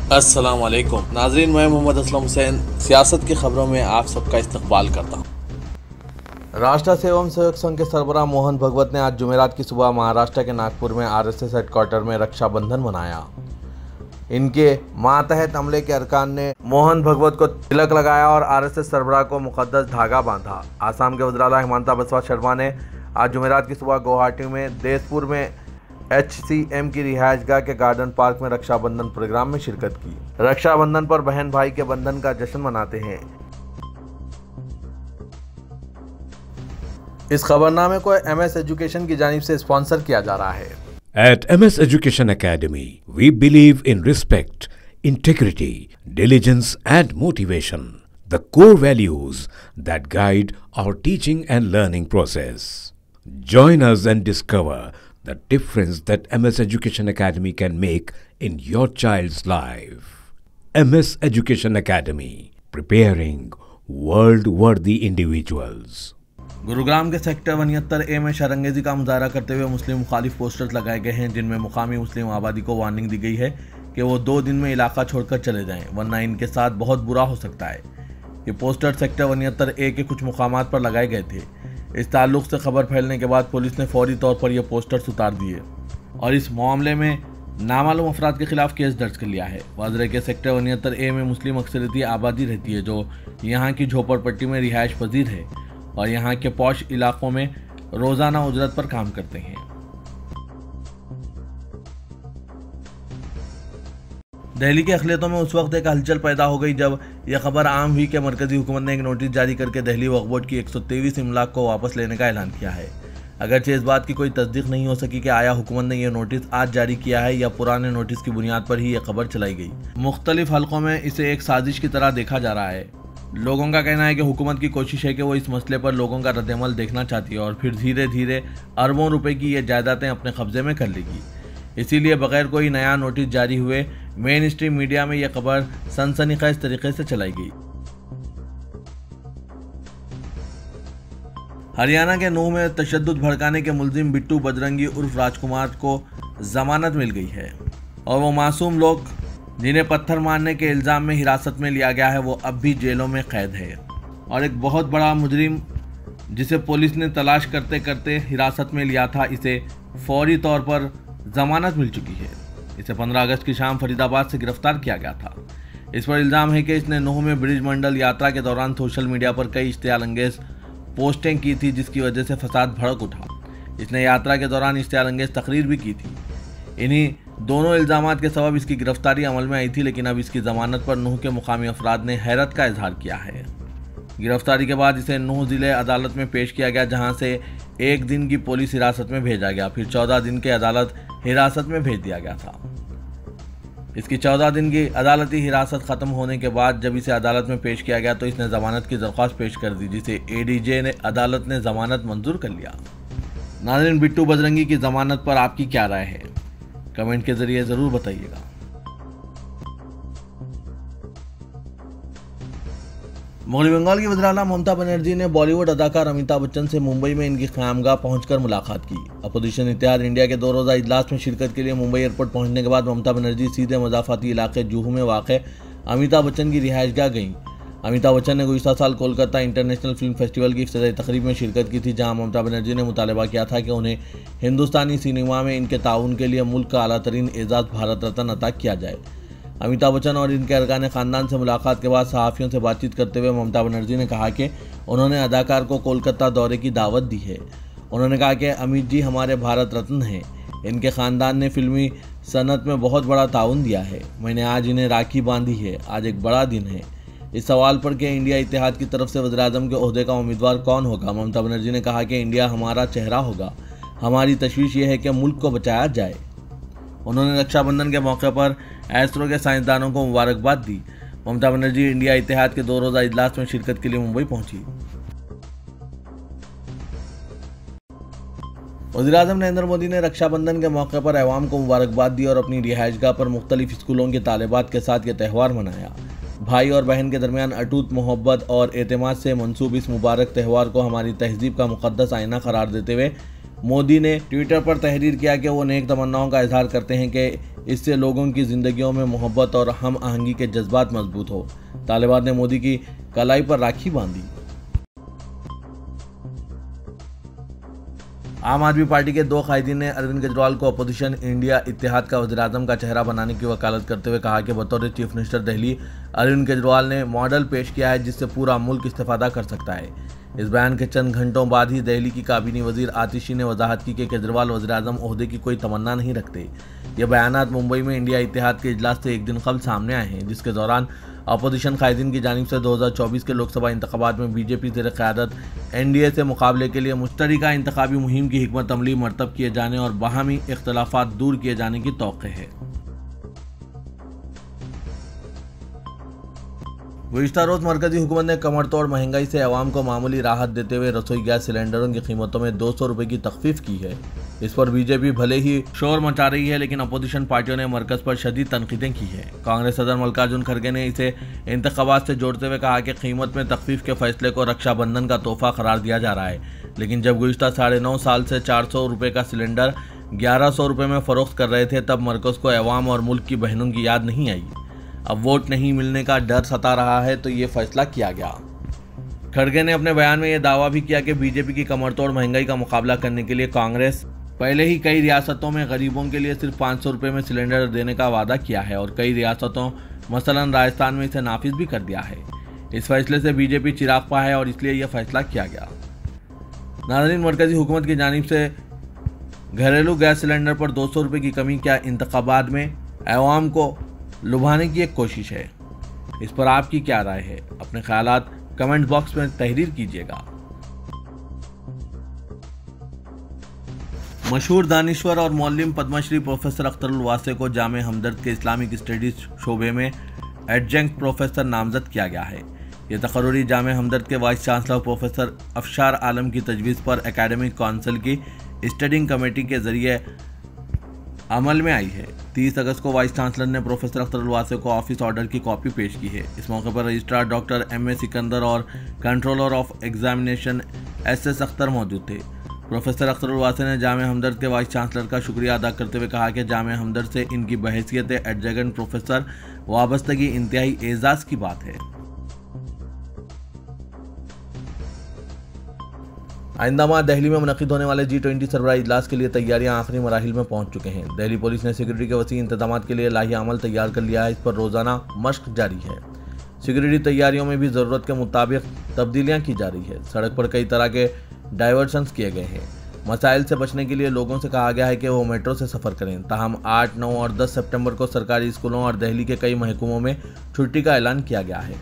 अस्सलाम वालेकुम नाजरीन, मैं मोहम्मद असलम हुसैन सियासत की खबरों में आप सबका इस्तकबाल करता हूँ। राष्ट्र सेवक संघ के सरबराह मोहन भगवत ने आज जुमेरात की सुबह महाराष्ट्र के नागपुर में आरएसएस हेडक्वार्टर में रक्षाबंधन मनाया। इनके मातहत अमले के अरकान ने मोहन भगवत को तिलक लगाया और आरएसएस सरबराह को मुकद्दस धागा बांधा। आसाम के वज़ीर आला हिमंता बिस्वा शर्मा ने आज जुमेरात की सुबह गुवाहाटी में देसपुर में HCM की रिहायशगाह के गार्डन पार्क में रक्षाबंधन प्रोग्राम में शिरकत की। रक्षाबंधन पर बहन भाई के बंधन का जश्न मनाते हैं। इस खबरनामे को MS एजुकेशन की जानिब से स्पॉन्सर किया जा रहा है। At MS Education Academy, we believe in respect, integrity, diligence and motivation, the core values that guide our teaching and learning process. Join us and discover the difference that MS Education Academy can make in your child's life. MS Education Academy, preparing world-worthy individuals. Gurugram के sector 79A में शरंगेजी का मुजाहरा करते हुए मुस्लिम मुखालिफ posters लगाए गए हैं, जिनमें मुकामी मुस्लिम आबादी को वार्निंग दी गई है कि वो 2 दिन में इलाका छोड़कर चले जाएं, वरना इनके साथ बहुत बुरा हो सकता है। ये पोस्टर सेक्टर 79A के कुछ मुकामात पर लगाए गए थे। इस ताल्लुक से खबर फैलने के बाद पुलिस ने फौरी तौर पर यह पोस्टर्स उतार दिए और इस मामले में नामालूम अफराद के खिलाफ केस दर्ज कर लिया है। वाजरे के सेक्टर 79A में मुस्लिम अक्सरियती आबादी रहती है, जो यहाँ की झोपड़पट्टी में रिहाइश पजीर है और यहाँ के पॉश इलाकों में रोजाना उजरत पर काम करते हैं। दिल्ली के अखिलियतों में उस वक्त एक हलचल पैदा हो गई जब यह खबर आम हुई कि मरकजी हुकूमत ने एक नोटिस जारी करके दिल्ली वक्फ बोर्ड की 123 इमलाक को वापस लेने का ऐलान किया है। अगरचे इस बात की कोई तस्दीक नहीं हो सकी कि आया हुकूमत ने यह नोटिस आज जारी किया है या पुराने नोटिस की बुनियाद पर ही यह खबर चलाई गई। मुख्तलिफ हलकों में इसे एक साजिश की तरह देखा जा रहा है। लोगों का कहना है कि हुकूमत की कोशिश है कि वो इस मसले पर लोगों का रद्दअमल देखना चाहती है और फिर धीरे धीरे अरबों रुपए की ये जायदादें अपने कब्जे में कर लेगी। इसीलिए बगैर कोई नया नोटिस जारी हुए मेन स्ट्रीम मीडिया में यह खबर सनसनीखेज तरीके से चलाई गई। हरियाणा के नूह में तशद्दुद भड़काने के मुलजिम बिट्टू बजरंगी उर्फ राजकुमार को जमानत मिल गई है और वो मासूम लोग जिन्हें पत्थर मारने के इल्ज़ाम में हिरासत में लिया गया है वो अब भी जेलों में कैद है और एक बहुत बड़ा मुजरिम जिसे पुलिस ने तलाश करते करते हिरासत में लिया था, इसे फौरी तौर पर जमानत मिल चुकी है। इसे 15 अगस्त की शाम फरीदाबाद से गिरफ्तार किया गया था। इस पर इल्ज़ाम है कि इसने नूह में ब्रिज मंडल यात्रा के दौरान सोशल मीडिया पर कई इश्तियाल अंगेज पोस्टें की थी, जिसकी वजह से फसाद भड़क उठा। इसने यात्रा के दौरान इश्तियाल अंगेज तकरीर भी की थी। इन्हीं दोनों इल्ज़ामात के सबब इसकी गिरफ्तारी अमल में आई थी, लेकिन अब इसकी जमानत पर नूह के मुकामी अफराद ने हैरत का इजहार किया है। गिरफ्तारी के बाद इसे नूह ज़िले अदालत में पेश किया गया, जहां से 1 दिन की पुलिस हिरासत में भेजा गया, फिर 14 दिन के अदालत हिरासत में भेज दिया गया था। इसकी 14 दिन की अदालती हिरासत ख़त्म होने के बाद जब इसे अदालत में पेश किया गया तो इसने ज़मानत की दरख्वास्त पेश कर दी, जिसे ADJ ने अदालत ने ज़मानत मंजूर कर लिया। नाज़रीन, बिट्टू बजरंगी की ज़मानत पर आपकी क्या राय है? कमेंट के जरिए ज़रूर बताइएगा। मगरबी बंगाल की वज़ीर आला ममता बनर्जी ने बॉलीवुड अदाकार अमिताभ बच्चन से मुंबई में इनकी क़यामगाह पहुंचकर मुलाकात की। अपोजिशन इत्तेहाद इंडिया के 2 रोज़ा इजलास में शिरकत के लिए मुंबई एयरपोर्ट पहुंचने के बाद ममता बनर्जी सीधे मज़ाफ़ाती इलाके जुहू में वाक़ अमिताभ बच्चन की रिहाइशगाह गईं। अमिताभ बच्चन ने गुज़िश्ता साल कोलकाता इंटरनेशनल फिल्म फेस्टिवल की इफ्तिताई तकरीब में शिरकत की थी, जहाँ ममता बनर्जी ने मुतालबा किया था कि उन्हें हिंदुस्तानी सिनेमा में इनके ताउन के लिए मुल्क का आला तरीन एजाज़ भारत रत्न अता किया जाए। अमिताभ बच्चन और इनके अरकान ख़ानदान से मुलाकात के बाद सहाफ़ियों से बातचीत करते हुए ममता बनर्जी ने कहा कि उन्होंने अदाकार को कोलकाता दौरे की दावत दी है। उन्होंने कहा कि अमित जी हमारे भारत रत्न हैं, इनके ख़ानदान ने फिल्मी सनत में बहुत बड़ा ताउन दिया है। मैंने आज इन्हें राखी बांधी है, आज एक बड़ा दिन है। इस सवाल पर कि इंडिया इत्तेहाद की तरफ से वज़ीर-ए-आज़म के ओहदे का उम्मीदवार कौन होगा, ममता बनर्जी ने कहा कि इंडिया हमारा चेहरा होगा। हमारी तशवीश ये है कि मुल्क को बचाया जाए। उन्होंने रक्षाबंधन के मौके पर एसरो के साइंसदानों को मुबारकबाद दी। ममता बनर्जी इंडिया इत्तेहाद के 2 रोज़ा इजलास में शिरकत के लिए मुंबई पहुंची। वज़ीर-ए-आज़म नरेंद्र मोदी ने रक्षाबंधन के मौके पर अवाम को मुबारकबाद दी और अपनी रिहाइशगाह पर मुख्तलिफ स्कूलों के तालिबात के साथ ये त्यौहार मनाया। भाई और बहन के दरमियान अटूट मोहब्बत और एतमाद से मंसूब इस मुबारक त्यौहार को हमारी तहजीब का मुक़द्दस आईना करार देते हुए मोदी ने ट्विटर पर तहरीर किया कि वो नेक तमन्नाओं का इजहार करते हैं कि इससे लोगों की जिंदगियों में मोहब्बत और हम आहंगी के जज्बात मजबूत हो। तालिबान ने मोदी की कलाई पर राखी बांधी। आम आदमी पार्टी के 2 कायदीन ने अरविंद केजरीवाल को अपोजिशन इंडिया इत्तेहाद का वज़ीर-ए-आज़म का चेहरा बनाने की वकालत करते हुए कहा कि बतौर चीफ मिनिस्टर दिल्ली अरविंद केजरीवाल ने मॉडल पेश किया है जिससे पूरा मुल्क इस्तेफादा कर सकता है। इस बयान के चंद घंटों बाद ही दिल्ली की काबीनी वजीर आतिशी ने वजाहत की कि केजरीवाल वज़ीर-ए-आज़म ओहदे की कोई तमन्ना नहीं रखते। ये बयानात मुंबई में इंडिया इत्तेहाद के इजलास से एक दिन कबल सामने आए हैं, जिसके दौरान अपोजिशन कायदीन की जानिब से 2024 के लोकसभा इंतखाबात में बीजेपी ज़ेर क़यादत एनडीए से मुकाबले के लिए मुश्तरका इंतखाबी मुहिम की हिकमत अमली मरतब किए जाने और बाहमी इख्तलाफात दूर किए जाने की तौक़े है। गुज़िश्ता रोज़ मरकजी हुकूमत ने कमर तोड़ महंगाई से अवाम को मामूली राहत देते हुए रसोई गैस सिलेंडरों की कीमतों में 200 रुपये की तखफीफ की है। इस पर बीजेपी भले ही शोर मचा रही है, लेकिन अपोजिशन पार्टियों ने मरकज पर शदीद तनकीदें की है। कांग्रेस सदर मल्लिकार्जुन खड़गे ने इसे इंतखाबात से जोड़ते हुए कहा कि कीमत में तखफीफ के फैसले को रक्षाबंधन का तोहफा करार दिया जा रहा है, लेकिन जब गुज़िश्ता 9.5 साल से 400 रुपये का सिलेंडर 1100 रुपये में फरोख्त कर रहे थे, तब मरकज को अवाम और मुल्क की बहनों की याद नहीं आई। अब वोट नहीं मिलने का डर सता रहा है तो ये फैसला किया गया। खड़गे ने अपने बयान में यह दावा भी किया कि बीजेपी की कमरतोड़ महंगाई का मुकाबला करने के लिए कांग्रेस पहले ही कई रियासतों में गरीबों के लिए सिर्फ 500 रुपये में सिलेंडर देने का वादा किया है और कई रियासतों मसलन राजस्थान में इसे नाफिज भी कर दिया है। इस फैसले से बीजेपी चिराग पा है और इसलिए यह फैसला किया गया। नाज़रीन, मरकजी हुकूमत की जानिब से घरेलू गैस सिलेंडर पर 200 रुपये की कमी क्या इंतखाबात में अवाम को लुभाने की एक कोशिश है? इस पर आपकी क्या राय है? अपने ख्यालात कमेंट बॉक्स में तहरीर कीजिएगा। मशहूर दानिश्वर और मौल्लिम पद्मश्री प्रोफेसर अख्तरुल वासे को जामे हमदर्द के इस्लामिक स्टडीज शोबे में एडजंक्ट प्रोफेसर नामजद किया गया है। ये तकर्री जामे हमदर्द के वाइस चांसलर प्रोफेसर अफशार आलम की तजवीज़ पर एकेडमिक काउंसिल की स्टडिंग कमेटी के जरिए अमल में आई है। 30 अगस्त को वाइस चांसलर ने प्रोफेसर अख्तरुल वासे को ऑफिस ऑर्डर की कॉपी पेश की है। इस मौके पर रजिस्ट्रार डॉक्टर M.A. सिकंदर और controller of examination S.S. Akhtar मौजूद थे। प्रोफेसर अख्तरुल वासे ने जामे हमदर्द के वाइस चांसलर का शुक्रिया अदा करते हुए कहा कि जामे हमदर्द से इनकी बहैसियत एडजंक्ट प्रोफेसर वाबस्तगी इंतहाई एजाज की बात है। आइंदा माह दिल्ली में मुनक़िद होने वाले G20 सरबराह इजलास के लिए तैयारियां आखिरी मराहिल में पहुंच चुके हैं। दिल्ली पुलिस ने सिक्योरिटी के वसी इंतजाम के लिए लाही अमल तैयार कर लिया है। इस पर रोजाना मशक जारी है। सिक्योरिटी तैयारियों में भी ज़रूरत के मुताबिक तब्दीलियां की जा रही है। सड़क पर कई तरह के डाइवर्शंस किए गए हैं। मसाइल से बचने के लिए लोगों से कहा गया है कि वो मेट्रो से सफ़र करें। ताहम 8, 9 और 10 सितंबर को सरकारी स्कूलों और दिल्ली के कई महकमों में छुट्टी का ऐलान किया गया है।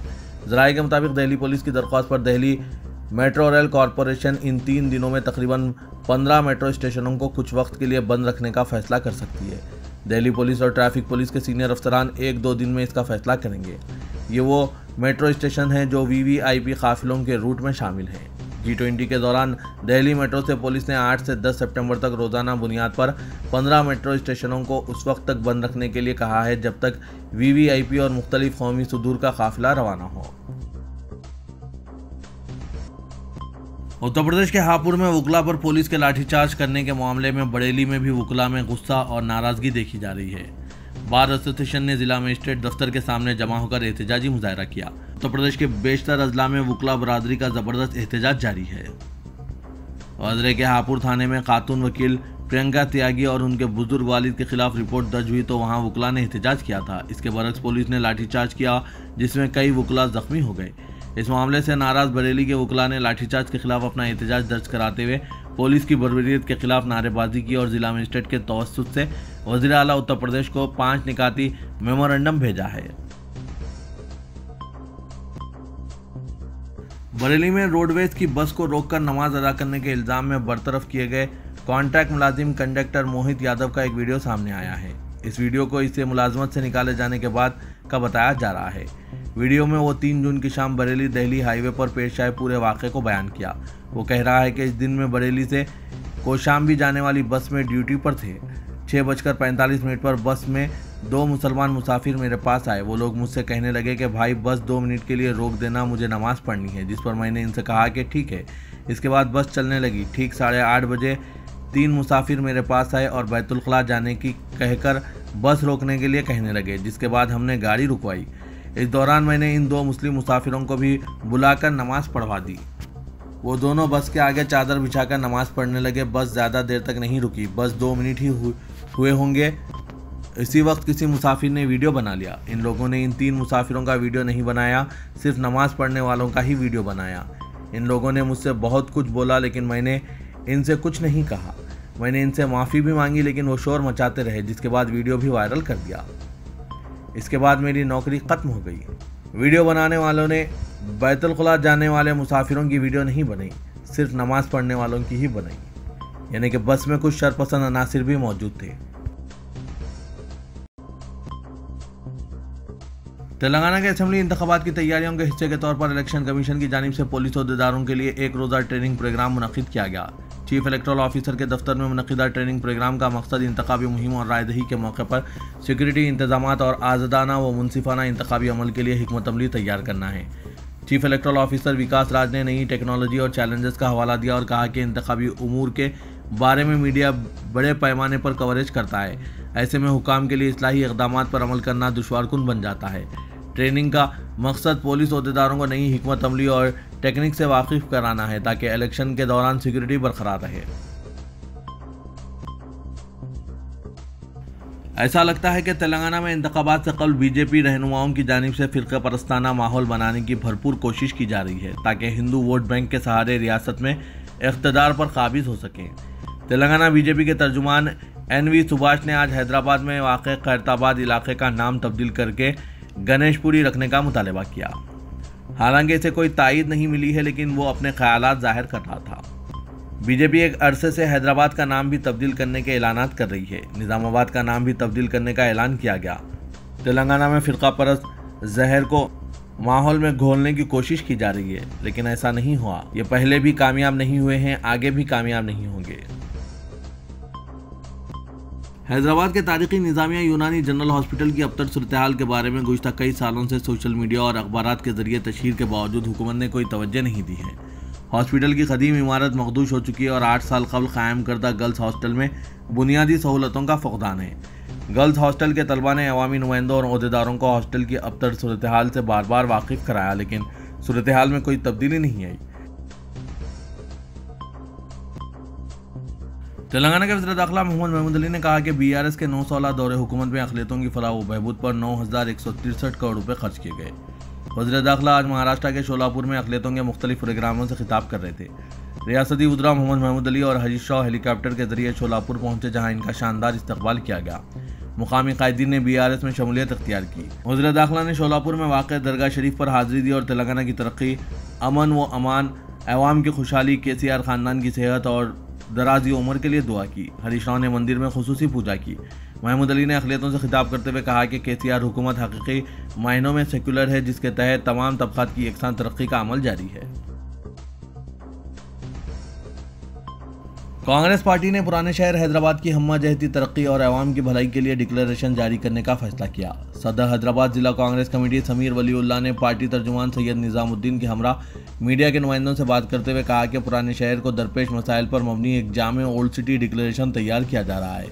ज़राए के मुताबिक दिल्ली पुलिस की दरख्वास्त पर दिल्ली मेट्रो रेल कॉरपोरेशन इन 3 दिनों में तकरीबन 15 मेट्रो स्टेशनों को कुछ वक्त के लिए बंद रखने का फैसला कर सकती है। दिल्ली पुलिस और ट्रैफिक पुलिस के सीनियर अफसरान 1-2 दिन में इसका फैसला करेंगे। ये वो मेट्रो स्टेशन हैं जो VVIP काफिलों के रूट में शामिल हैं। G20 के दौरान दिल्ली मेट्रो से पुलिस ने 8 से 10 सितंबर तक रोजाना बुनियाद पर 15 मेट्रो स्टेशनों को उस वक्त तक बंद रखने के लिए कहा है जब तक VVIP और मुख्तलिफ कौमी सुदूर का काफिला रवाना हो। उत्तर प्रदेश के हापुड़ में वकला पर पुलिस के लाठीचार्ज करने के मामले में बरेली में भी वकला में गुस्सा और नाराजगी देखी जा रही है। बार एसोसिएशन ने जिला मजिस्ट्रेट दफ्तर के सामने जमा होकर एहतजाजी मुजाहरा किया। उत्तर प्रदेश के बेशतर अजला में वकला बरादरी का जबरदस्त एहतजाज जारी है। अजरे के हापुड़ थाने में खातून वकील प्रियंका त्यागी और उनके बुजुर्ग वालिद के खिलाफ रिपोर्ट दर्ज हुई तो वहां वकला ने एहतजाज किया था। इसके बरक्स पुलिस ने लाठीचार्ज किया जिसमें कई वकला जख्मी हो गए। इस मामले से नाराज बरेली के वकला ने लाठीचार्ज के खिलाफ अपना एहतजाज दर्ज कराते हुए पुलिस की बर्बरियत के खिलाफ नारेबाजी की और जिला मजिस्ट्रेट के तवस्सुत से वज़ीर आला उत्तर प्रदेश को 5 निकाती मेमोरेंडम भेजा है। बरेली में रोडवेज की बस को रोककर नमाज अदा करने के इल्जाम में बरतरफ किए गए कॉन्ट्रैक्ट मुलाजिम कंडक्टर मोहित यादव का एक वीडियो सामने आया है। इस वीडियो को इसे मुलाजमत से निकाले जाने के बाद का बताया जा रहा है। वीडियो में वो 3 जून की शाम बरेली दिल्ली हाईवे पर पेश आए पूरे वाक़े को बयान किया। वो कह रहा है कि इस दिन में बरेली से कोशाम्बी जाने वाली बस में ड्यूटी पर थे। 6:45 पर बस में 2 मुसलमान मुसाफिर मेरे पास आए। वो लोग मुझसे कहने लगे कि भाई बस 2 मिनट के लिए रोक देना, मुझे नमाज़ पढ़नी है। जिस पर मैंने इनसे कहा कि ठीक है। इसके बाद बस चलने लगी। ठीक 8:30 बजे 3 मुसाफिर मेरे पास आए और बैतुल खला जाने की कहकर बस रोकने के लिए कहने लगे, जिसके बाद हमने गाड़ी रुकवाई। इस दौरान मैंने इन 2 मुस्लिम मुसाफिरों को भी बुलाकर नमाज पढ़वा दी। वो दोनों बस के आगे चादर बिछाकर नमाज पढ़ने लगे। बस ज़्यादा देर तक नहीं रुकी, बस 2 मिनट ही हुए होंगे। इसी वक्त किसी मुसाफिर ने वीडियो बना लिया। इन लोगों ने इन 3 मुसाफिरों का वीडियो नहीं बनाया, सिर्फ नमाज पढ़ने वालों का ही वीडियो बनाया। इन लोगों ने मुझसे बहुत कुछ बोला, लेकिन मैंने इनसे कुछ नहीं कहा। मैंने इनसे माफ़ी भी मांगी, लेकिन वो शोर मचाते रहे, जिसके बाद वीडियो भी वायरल कर दिया। इसके बाद मेरी नौकरी ख़त्म हो गई। वीडियो बनाने वालों ने बैतुल खला जाने वाले मुसाफिरों की वीडियो नहीं बनाई, सिर्फ नमाज पढ़ने वालों की ही बनाई, यानी कि बस में कुछ शरपसंद अनासिर भी मौजूद थे। तेलंगाना के असेंबली इंतखाबात की तैयारियों के हिस्से के तौर पर इलेक्शन कमीशन की जानिब से पुलिस अहदेदारों के लिए 1 रोज़ा ट्रेनिंग प्रोग्राम मुनक्किद किया गया। चीफ इलेक्टोरल ऑफिसर के दफ्तर में मुनक्किदा ट्रेनिंग प्रोग्राम का मकसद इंतखाबी मुहिम और रायदही के मौके पर सिक्योरिटी इंतजामात और आज़ादाना व मुनसिफाना इंतखाबी अमल के लिए हिकमत अमली तैयार करना है। चीफ इलेक्टोरल ऑफिसर विकास राज ने नई टेक्नोलॉजी और चैलेंजेस का हवाला दिया और कहा कि इंतखाबी उमूर के बारे में मीडिया बड़े पैमाने पर कवरेज करता है। ऐसे में हुकाम के लिए इस्लाही इक़दामात पर अमल करना दुश्वारकुन बन जाता है। ट्रेनिंग का मकसद पुलिस अहदेदारों को नई हिकमत अमली और टेक्निक से वाकिफ कराना है, ताकि इलेक्शन के दौरान सिक्योरिटी बरकरार रहे। ऐसा लगता है कि तेलंगाना में इंतखाबात से कबल बीजेपी रहनुमाओं की जानिब से फ़िरक़ा परस्ताना माहौल बनाने की भरपूर कोशिश की जा रही है, ताकि हिंदू वोट बैंक के सहारे रियासत में इक़्तिदार पर काबिज हो सकें। तेलंगाना बीजेपी के तर्जुमान NV सुभाष ने आज हैदराबाद में वाक़ खैरताबाद इलाके का नाम तब्दील करके गणेशपुरी रखने का मुतालबा किया। हालांकि इसे कोई तायद नहीं मिली है, लेकिन वो अपने ख्यालात जाहिर कर रहा था। बीजेपी एक अरसे से हैदराबाद का नाम भी तब्दील करने के ऐलानात कर रही है। निज़ामाबाद का नाम भी तब्दील करने का ऐलान किया गया। तेलंगाना में फ़िरक़ा परस्त जहर को माहौल में घोलने की कोशिश की जा रही है, लेकिन ऐसा नहीं हुआ। ये पहले भी कामयाब नहीं हुए हैं, आगे भी कामयाब नहीं होंगे। हैदराबाद के तारीखी निज़ामिया यूनानी जनरल हॉस्पिटल की अब तक सूरत हाल के बारे में गुज़श्ता कई सालों से सोशल मीडिया और अखबारात के जरिए तशहीर के बावजूद हुकूमत ने कोई तवज्जो नहीं दी है। हॉस्पिटल की कदीम इमारत मखदूश हो चुकी है और 8 साल कबल कायम करदा गर्ल्स हॉस्टल में बुनियादी सहूलतों का फुकदान है। गर्ल्स हॉस्टल के तलबा ने अवामी नुमाइंदों और अहदेदारों को हॉस्टल की अब तक सूरत हाल से बार बार वाकिफ कराया, लेकिन सूरत हाल में कोई तब्दीली नहीं आई। तेलंगाना के वज़ीर दाखिला मोहम्मद महमूद अली ने कहा कि BRS के 9 साला दौरे हुकूमत में अक़लियतों की फलाह व बहबूद पर 9,163 करोड़ रुपये खर्च किए गए। वज़ीर दाखिला आज महाराष्ट्र के शोलापुर में अक़लियतों के मुख्तलिफ प्रोग्रामों से खिताब कर रहे थे। रियासती वज़ीर मोहम्मद महमूद अली और हरीश राव हेलीकॉप्टर के जरिए शोलापुर पहुंचे, जहां इनका शानदार इस्तकबाल किया गया। मुकामी कायदीन ने BRS में शमूलियत अख्तियार की। वज़ीर दाखिला ने शोलापुर में वाक़ दरगाह शरीफ पर हाज़िरी दी और तेलंगाना की तरक्की, अमन व अमान, अवाम की खुशहाली, KCR ख़ानदान की सेहत और दराजी उम्र के लिए दुआ की। हरीश राव ने मंदिर में खुसूसी पूजा की। महमूद अली ने अक़लियतों से खिताब करते हुए कहा कि KCR हुकूमत हकीकी मायनों में सेक्युलर है, जिसके तहत तमाम तबक़ात की यकसान तरक्की का अमल जारी है। कांग्रेस पार्टी ने पुराने शहर हैदराबाद की हम्मा जहती तरक्की और अवाम की भलाई के लिए डिक्लेरेशन जारी करने का फैसला किया। सदर हैदराबाद जिला कांग्रेस कमेटी समीर वलीउल्लाह ने पार्टी तर्जुमान सैयद निज़ामुद्दीन के हमरा मीडिया के नुमाइंदों से बात करते हुए कहा कि पुराने शहर को दरपेश मसाइल पर मबनी एक जामे ओल्ड सिटी डिक्लेरेशन तैयार किया जा रहा है।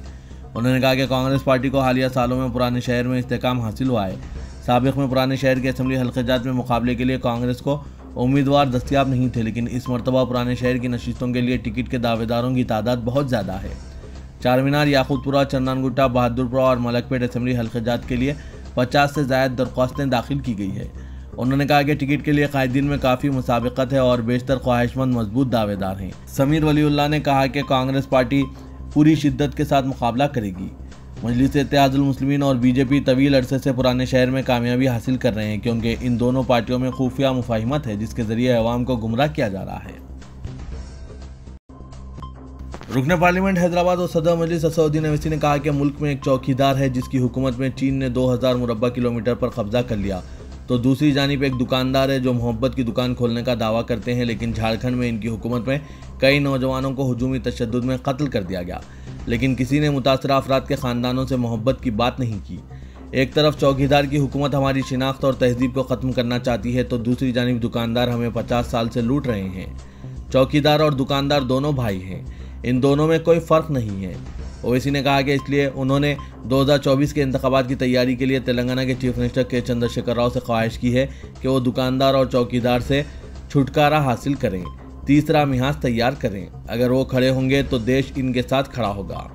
उन्होंने कहा कि कांग्रेस पार्टी को हालिया सालों में पुराने शहर में इस्तेकाम हासिल हुआ है। साबिक़ में पुराने शहर के असम्बली हल्क़ात में मुकाबले के लिए कांग्रेस को उम्मीदवार दस्तियाब नहीं थे, लेकिन इस मरतबा पुराने शहर की नशिस्तों के लिए टिकट के दावेदारों की तादाद बहुत ज़्यादा है। चारमीनार, याकूतपुरा, चंदनगुट्टा, बहादुरपुरा और मलकपेट असम्बली हल्क़ात के लिए 50 से ज़ायद दरख्वास्तें दाखिल की गई है। उन्होंने कहा कि टिकट के लिए कायदीन में काफ़ी मुसाबिकत है और बेशतर ख्वाहिशमंद मजबूत दावेदार हैं। समीर वलीउल्लाह ने कहा कि कांग्रेस पार्टी पूरी शिद्दत के साथ मुकाबला करेगी। मजलिस इत्तेहादुल मुस्लिमीन और बीजेपी तवील अरसे से पुराने शहर में कामयाबी हासिल कर रहे हैं, क्योंकि इन दोनों पार्टियों में खुफिया मुफाहिमत है, जिसके जरिए अवाम को गुमराह किया जा रहा है। रुकन पार्लियामेंट हैदराबाद और सदर मजलिस असदुद्दीन अवैसी ने कहा कि मुल्क में एक चौकीदार है जिसकी हुकूमत में चीन ने 2000 मुरब्बा किलोमीटर पर कब्जा कर लिया, तो दूसरी जानिब एक दुकानदार है जो मोहब्बत की दुकान खोलने का दावा करते हैं, लेकिन झारखंड में इनकी हुकूमत में कई नौजवानों को हुजूमी तशद्दुद में कत्ल कर दिया गया, लेकिन किसी ने मुतासरा अफराद के ख़ानदानों से मोहब्बत की बात नहीं की। एक तरफ चौकीदार की हुकूमत हमारी शिनाख्त और तहजीब को ख़त्म करना चाहती है, तो दूसरी जानिब दुकानदार हमें 50 साल से लूट रहे हैं। चौकीदार और दुकानदार दोनों भाई हैं। इन दोनों में कोई फर्क नहीं है। ओवैसी ने कहा कि इसलिए उन्होंने 2024 के इंतखाबात की तैयारी के लिए तेलंगाना के चीफ मिनिस्टर के चंद्रशेखर राव से ख्वाहिश की है कि वो दुकानदार और चौकीदार से छुटकारा हासिल करें, तीसरा मिहाज तैयार करें। अगर वो खड़े होंगे तो देश इनके साथ खड़ा होगा।